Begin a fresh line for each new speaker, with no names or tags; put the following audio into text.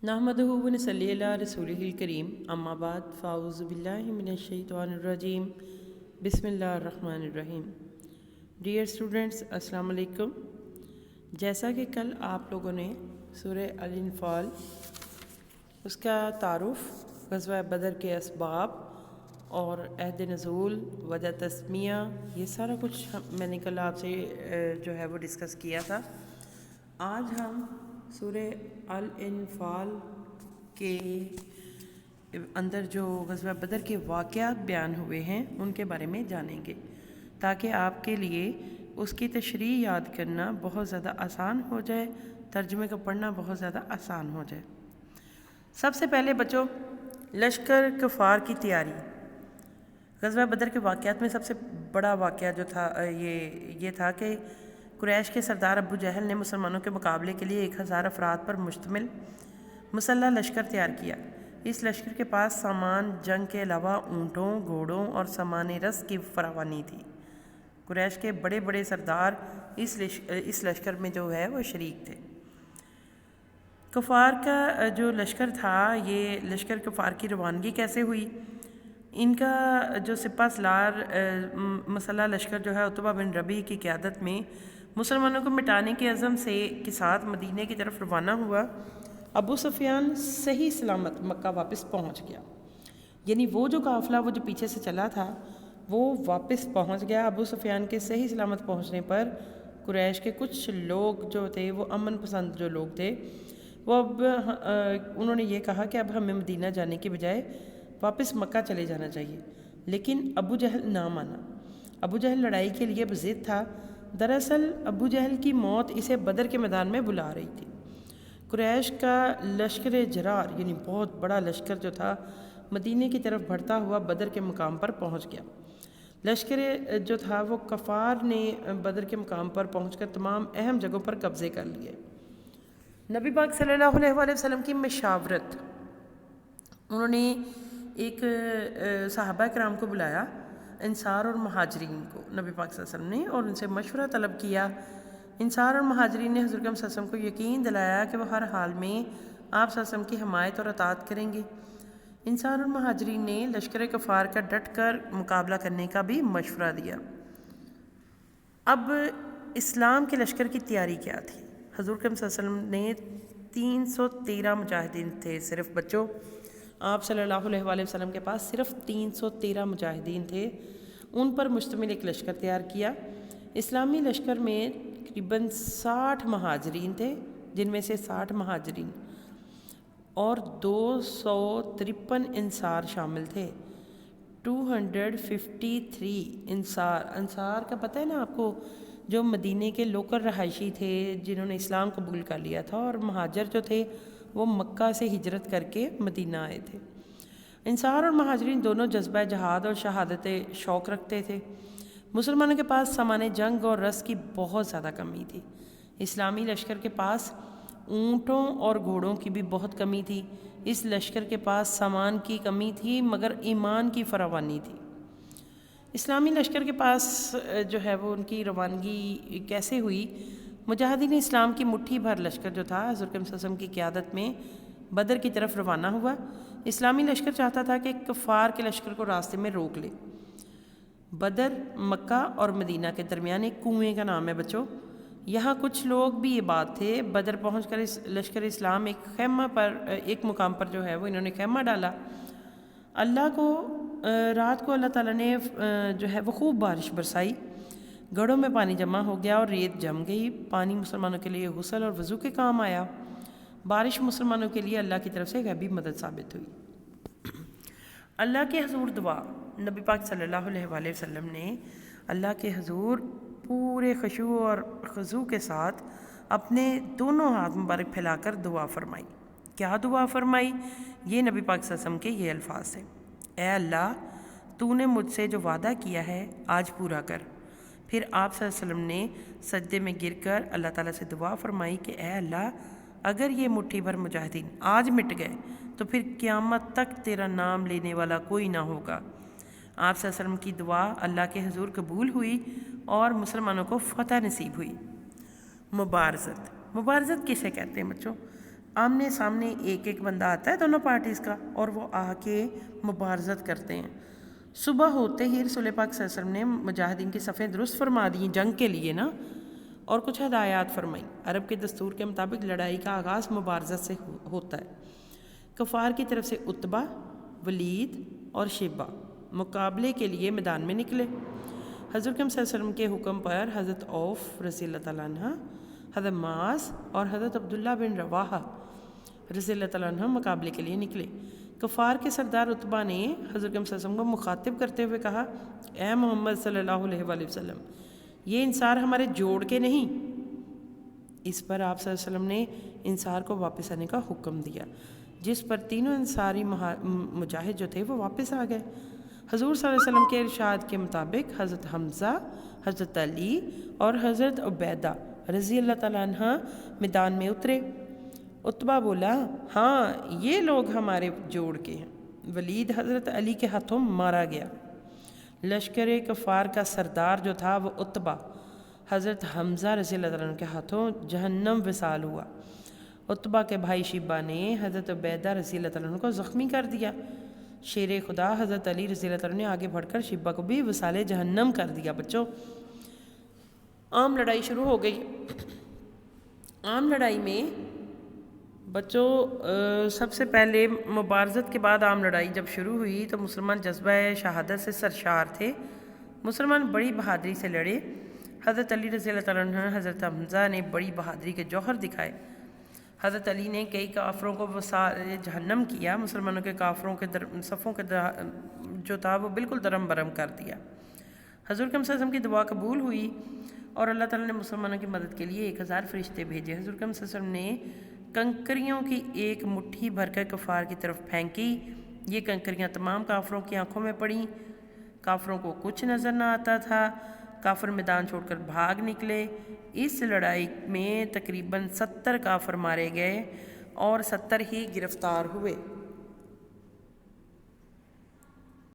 नहमदुहु व नसल्ली अला रसूलिहिल करीम अम्मा बाद फ़ाऊज़ु बिल्लाहि मिनश्शैतानिर रजीम बिस्मिल्लाहिर्रहमानिर्रहीम। डियर स्टूडेंट्स, अस्सलाम वालेकुम। जैसा कि कल आप लोगों ने सूरह अल इन्फ़ाल उसका तारुफ़, ग़ज़वा बदर के असबाब और अहद नज़ूल, वजह तस्मिया, ये सारा कुछ मैंने कल आपसे जो है वो डिस्कस किया था। आज हम सूरह अल इन्फ़ाल के अंदर जो ग़ज़वा बदर के वाक़यात बयान हुए हैं उनके बारे में जानेंगे, ताकि आपके लिए उसकी तशरीह याद करना बहुत ज़्यादा आसान हो जाए, तर्जुमे को पढ़ना बहुत ज़्यादा आसान हो जाए। सबसे पहले बच्चों, लश्कर कफ़ार की तैयारी। ग़ज़वा बदर के वाक़यात में सबसे बड़ा वाक़या जो था ये था कि कुरैश के सरदार अबू जहल ने मुसलमानों के मुकाबले के लिए 1000 अफराद पर मुश्तमिल मुसल्लह लश्कर तैयार किया। इस लश्कर के पास सामान जंग के अलावा ऊँटों, घोड़ों और सामान रस की फरावानी थी। कुरैश के बड़े बड़े सरदार इस लश्कर में जो है वो शरीक थे। कफ़ार का जो लश्कर था, ये लश्कर कफ़ार की रवानगी कैसे हुई? इनका जो सिपा सलार मुसल्लह लश्कर जो है उतबा बिन रबी की क़यादत में मुसलमानों को मिटाने के अज़म के साथ मदीने की तरफ रवाना हुआ। अबू सुफियान सही सलामत मक्का वापस पहुंच गया, यानी वो जो काफ़िला वो जो पीछे से चला था वो वापस पहुंच गया। अबू सुफियान के सही सलामत पहुंचने पर कुरैश के कुछ लोग जो थे, वो अमन पसंद जो लोग थे, वो अब उन्होंने ये कहा कि अब हमें मदीना जाने के बजाय वापस मक्का चले जाना चाहिए। लेकिन अबू जहल ना माना। अबू जहल लड़ाई के लिए ज़िद था। दरअसल अबू जहल की मौत इसे बदर के मैदान में बुला रही थी। कुरैश का लश्कर जरार यानी बहुत बड़ा लश्कर जो था, मदीने की तरफ बढ़ता हुआ बदर के मुकाम पर पहुंच गया। लश्कर जो था वो कफ़ार ने बदर के मुकाम पर पहुंचकर तमाम अहम जगहों पर कब्ज़े कर लिए। नबी पाक सल्लल्लाहु अलैहि वसल्लम की मशावरत, उन्होंने एक सहाबा कराम को बुलाया, इंसार और महाजरीन को, नबी पाक सल्लल्लाहु अलैहि वसल्लम ने, और उनसे मशवरा तलब किया। इंसार और महाजरीन ने हज़रत सल्लल्लाहु अलैहि वसल्लम को यकीन दिलाया कि वह हर हाल में आप सल्लल्लाहु अलैहि वसल्लम की हमायत और अतात करेंगे। इंसार और महाजरीन ने लश्कर कफ़ार का डट कर मुकाबला करने का भी मशवरा दिया। अब इस्लाम के लश्कर की तैयारी क्या थी? हज़रत सल्लल्लाहु अलैहि वसल्लम ने 313 मुजाहिदीन थे सिर्फ बच्चों। आप सल्लल्लाहु अलैहि वसल्लम के पास सिर्फ 313 मुजाहिदीन थे। उन पर मुश्तमिल एक लश्कर तैयार किया। इस्लामी लश्कर में तकरीबन 60 महाजरीन थे, जिनमें से 60 महाजरीन और 253 इंसार शामिल थे। 253 इंसार का पता है ना आपको, जो मदीने के लोकल रहायशी थे जिन्होंने इस्लाम कबूल कर लिया था, और महाजर जो थे वो मक्का से हिजरत करके मदीना आए थे। इंसार और महाजरीन दोनों जज्बा जहाद और शहादत शौक़ रखते थे। मुसलमानों के पास सामान जंग और रस की बहुत ज़्यादा कमी थी। इस्लामी लश्कर के पास ऊँटों और घोड़ों की भी बहुत कमी थी। इस लश्कर के पास सामान की कमी थी मगर ईमान की फरावानी थी। इस्लामी लश्कर के पास जो है वो उनकी रवानगी कैसे हुई? मुजाहिदीन इस्लाम की मुट्ठी भर लश्कर जो था, हज़रत सल्लल्लाहु अलैहि वसल्लम की क़यादत में बदर की तरफ रवाना हुआ। इस्लामी लश्कर चाहता था कि कफ़ार के लश्कर को रास्ते में रोक ले। बदर मक्का और मदीना के दरमियान एक कुएँ का नाम है बच्चों। यहाँ कुछ लोग भी ये बात थे। बदर पहुँचकर इस लश्कर इस्लाम एक खैमा पर, एक मुकाम पर जो है वो इन्होंने खैमा डाला। रात को अल्लाह ताला ने जो है वो खूब बारिश बरसाई। गढ़ों में पानी जमा हो गया और रेत जम गई। पानी मुसलमानों के लिए गुस्ल और वज़ू के काम आया। बारिश मुसलमानों के लिए अल्लाह की तरफ से गैबी मदद साबित हुई। अल्लाह के हजूर दुआ, नबी पाक सल्लल्लाहु अलैहि वसल्लम ने अल्लाह के हजूर पूरे खुशू और खजू के साथ अपने दोनों हाथ मुबारक फैलाकर दुआ फरमाई। क्या दुआ फरमाई? ये नबी पाक सल्लल्लाहु अलैहि वसल्लम के ये अल्फाज थे, ए अल्लाह, तूने मुझसे जो वादा किया है आज पूरा कर। फिर आप सल्लल्लाहु अलैहि वसल्लम ने सजदे में गिरकर अल्लाह ताला से दुआ फरमाई कि ए अल्लाह, अगर ये मुट्ठी भर मुजाहिदीन आज मिट गए तो फिर क़यामत तक तेरा नाम लेने वाला कोई ना होगा। आप सल्लल्लाहु अलैहि वसल्लम की दुआ अल्लाह के हुजूर कबूल हुई और मुसलमानों को फ़तह नसीब हुई। मुबारज़त, मुबारज़त किसे कहते हैं बच्चों? آمنے سامنے ایک ایک بندہ آتا ہے دونوں پارٹیز کا اور وہ آ کے مبارزت کرتے ہیں۔ صبح ہوتے ہی رسول پاک صلی اللہ علیہ وسلم نے مجاہدین کی صفیں درست فرما دیں جنگ کے لیے نا، اور کچھ ہدایات فرمائیں۔ عرب کے دستور کے مطابق لڑائی کا آغاز مبارزت سے ہوتا ہے۔ کفار کی طرف سے عتبہ، ولید اور شیبہ مقابلے کے لیے میدان میں نکلے۔ حضرت صلی اللہ علیہ وسلم کے حکم پر حضرت عوف رضی اللہ تعالیٰ عنہ، حضرت معاذ اور حضرت عبداللہ بن رواحہ رضی اللہ تعالیٰ عنہ مقابلے کے لیے نکلے۔ کفار کے سردار عتبہ نے حضرت صلی اللہ علیہ وسلم کو مخاطب کرتے ہوئے کہا، اے محمد صلی اللہ علیہ وآلہ وسلم، یہ انصار ہمارے جوڑ کے نہیں۔ اس پر آپ صلی اللہ علیہ وسلم نے انصار کو واپس آنے کا حکم دیا، جس پر تینوں انصاری مجاہد جو تھے وہ واپس آ گئے۔ حضور صلی اللہ علیہ وسلم کے ارشاد کے مطابق حضرت حمزہ، حضرت علی اور حضرت عبیدہ رضی اللہ تعالیٰ عنہ میدان میں اترے۔ عتبہ بولا، ہاں یہ لوگ ہمارے جوڑ کے ہیں۔ ولید حضرت علی کے ہاتھوں مارا گیا۔ لشکر کفار کا سردار جو تھا وہ عتبہ حضرت حمزہ رضی اللہ تعالیٰ عنہ کے ہاتھوں جہنم وصال ہوا۔ عتبہ کے بھائی شیبہ نے حضرت عبیدہ رضی اللہ تعالیٰ عنہ کو زخمی کر دیا۔ شیر خدا حضرت علی رضی اللہ تعالیٰ عنہ نے آگے بڑھ کر شیبہ کو بھی وصال جہنم کر دیا۔ بچوں، عام لڑائی شروع ہو گئی۔ عام لڑائی میں بچوں سب سے پہلے مبارزت کے بعد عام لڑائی جب شروع ہوئی تو مسلمان جذبہ شہادت سے سرشار تھے۔ مسلمان بڑی بہادری سے لڑے۔ حضرت علی رضی اللہ تعالیٰ عنہ، حضرت حمزہ نے بڑی بہادری کے جوہر دکھائے۔ حضرت علی نے کئی کافروں کو وصال جہنم کیا۔ مسلمانوں کے کافروں کے صفوں کے جو تھا وہ بالکل درم برم کر دیا۔ حضور صلی اللہ علیہ وسلم کی دعا قبول ہوئی اور اللہ تعالیٰ نے مسلمانوں کی مدد کے لیے 1000 فرشتے بھیجے۔ حضور صلی اللہ علیہ وسلم نے کنکریوں کی ایک مٹھی بھر کر کفار کی طرف پھینکی۔ یہ کنکریاں تمام کافروں کی آنکھوں میں پڑیں۔ کافروں کو کچھ نظر نہ آتا تھا۔ کافر میدان چھوڑ کر بھاگ نکلے۔ اس لڑائی میں تقریباً 70 کافر مارے گئے اور 70 ہی گرفتار ہوئے۔